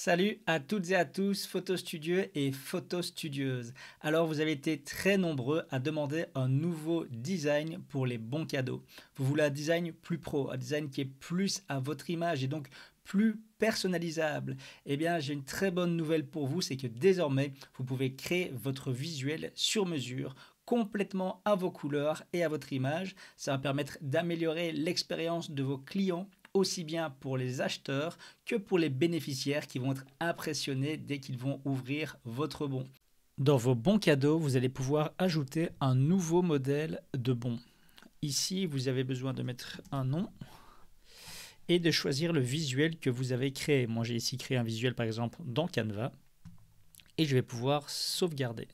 Salut à toutes et à tous, photostudieux et photostudieuses. Alors, vous avez été très nombreux à demander un nouveau design pour les bons cadeaux. Vous voulez un design plus pro, un design qui est plus à votre image et donc plus personnalisable. Eh bien, j'ai une très bonne nouvelle pour vous, c'est que désormais, vous pouvez créer votre visuel sur mesure complètement à vos couleurs et à votre image. Ça va permettre d'améliorer l'expérience de vos clients aussi bien pour les acheteurs que pour les bénéficiaires qui vont être impressionnés dès qu'ils vont ouvrir votre bon. Dans vos bons cadeaux, vous allez pouvoir ajouter un nouveau modèle de bon. Ici, vous avez besoin de mettre un nom et de choisir le visuel que vous avez créé. Moi, j'ai ici créé un visuel par exemple dans Canva et je vais pouvoir sauvegarder.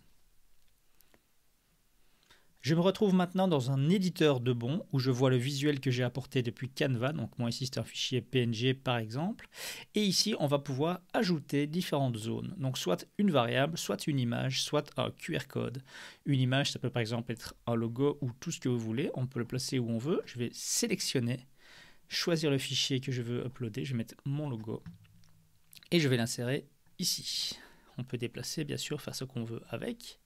Je me retrouve maintenant dans un éditeur de bons où je vois le visuel que j'ai apporté depuis Canva. Donc moi ici c'est un fichier PNG par exemple. Et ici on va pouvoir ajouter différentes zones. Donc soit une variable, soit une image, soit un QR code. Une image ça peut par exemple être un logo ou tout ce que vous voulez. On peut le placer où on veut. Je vais sélectionner, choisir le fichier que je veux uploader. Je vais mettre mon logo et je vais l'insérer ici. On peut déplacer bien sûr, faire ce qu'on veut avec.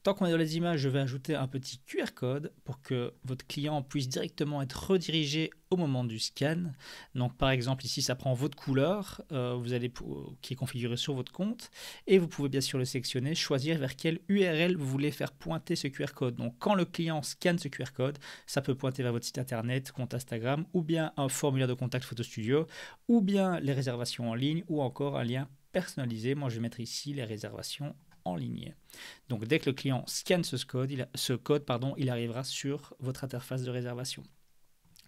Tant qu'on est dans les images, je vais ajouter un petit QR code pour que votre client puisse directement être redirigé au moment du scan. Donc par exemple ici ça prend votre couleur qui est configurée sur votre compte et vous pouvez bien sûr le sélectionner, choisir vers quelle URL vous voulez faire pointer ce QR code. Donc quand le client scanne ce QR code, ça peut pointer vers votre site internet, compte Instagram ou bien un formulaire de contact PhotoStudio ou bien les réservations en ligne ou encore un lien personnalisé. Moi je vais mettre ici les réservations en ligne. Donc dès que le client scanne ce code, il arrivera sur votre interface de réservation.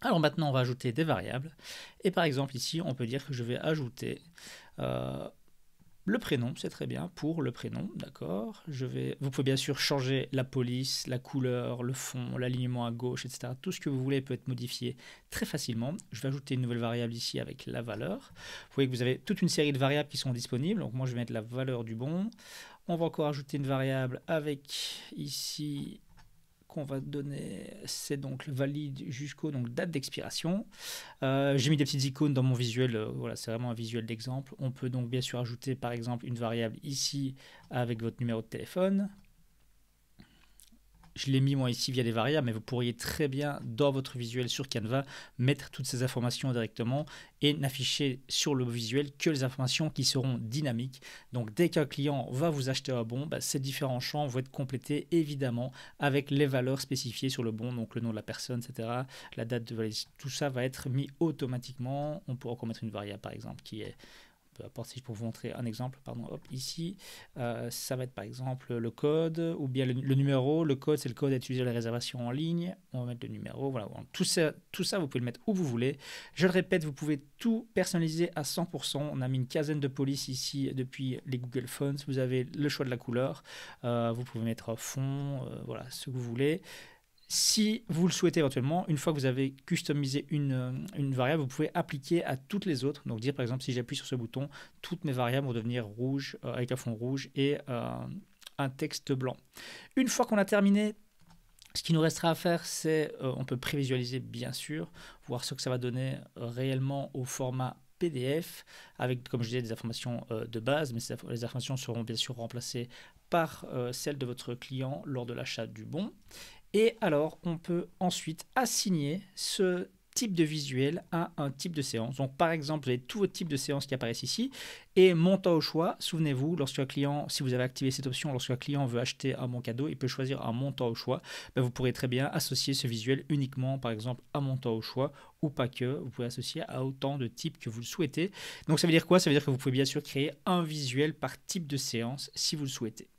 Alors maintenant on va ajouter des variables et par exemple ici on peut dire que je vais ajouter le prénom, c'est très bien, pour le prénom, d'accord. Vous pouvez bien sûr changer la police, la couleur, le fond, l'alignement à gauche, etc. Tout ce que vous voulez peut être modifié très facilement. Je vais ajouter une nouvelle variable ici avec la valeur. Vous voyez que vous avez toute une série de variables qui sont disponibles. Donc moi je vais mettre la valeur du bon. On va encore ajouter une variable avec ici qu'on va donner, c'est donc le valide jusqu'au date d'expiration. J'ai mis des petites icônes dans mon visuel, voilà, c'est vraiment un visuel d'exemple. On peut donc bien sûr ajouter par exemple une variable ici avec votre numéro de téléphone. Je l'ai mis moi ici via des variables, mais vous pourriez très bien dans votre visuel sur Canva mettre toutes ces informations directement et n'afficher sur le visuel que les informations qui seront dynamiques. Donc dès qu'un client va vous acheter un bon, ces différents champs vont être complétés évidemment avec les valeurs spécifiées sur le bon, donc le nom de la personne, etc. La date de validation, tout ça va être mis automatiquement. On pourra encore mettre une variable par exemple qui est peu importe si je peux vous montrer un exemple, pardon, hop, ici, ça va être par exemple le code ou bien le numéro. Le code, c'est le code à utiliser à la réservation en ligne. On va mettre le numéro, voilà. Tout ça, vous pouvez le mettre où vous voulez. Je le répète, vous pouvez tout personnaliser à 100%. On a mis une quinzaine de polices ici depuis les Google Fonts. Vous avez le choix de la couleur. Vous pouvez mettre fond, voilà, ce que vous voulez. Si vous le souhaitez éventuellement, une fois que vous avez customisé une variable, vous pouvez appliquer à toutes les autres. Donc dire par exemple, si j'appuie sur ce bouton, toutes mes variables vont devenir rouges avec un fond rouge et un texte blanc. Une fois qu'on a terminé, ce qui nous restera à faire, c'est, on peut prévisualiser bien sûr, voir ce que ça va donner réellement au format PDF, avec, comme je disais, des informations de base, mais les informations seront bien sûr remplacées par celles de votre client lors de l'achat du bon. Et alors, on peut ensuite assigner ce type de visuel à un type de séance. Donc, par exemple, vous avez tous vos types de séances qui apparaissent ici. Et montant au choix, souvenez-vous, lorsqu'un client, si vous avez activé cette option, lorsqu'un client veut acheter un bon cadeau, il peut choisir un montant au choix. Vous pourrez très bien associer ce visuel uniquement, par exemple, à montant au choix ou pas que. Vous pouvez associer à autant de types que vous le souhaitez. Donc, ça veut dire quoi? Ça veut dire que vous pouvez bien sûr créer un visuel par type de séance si vous le souhaitez.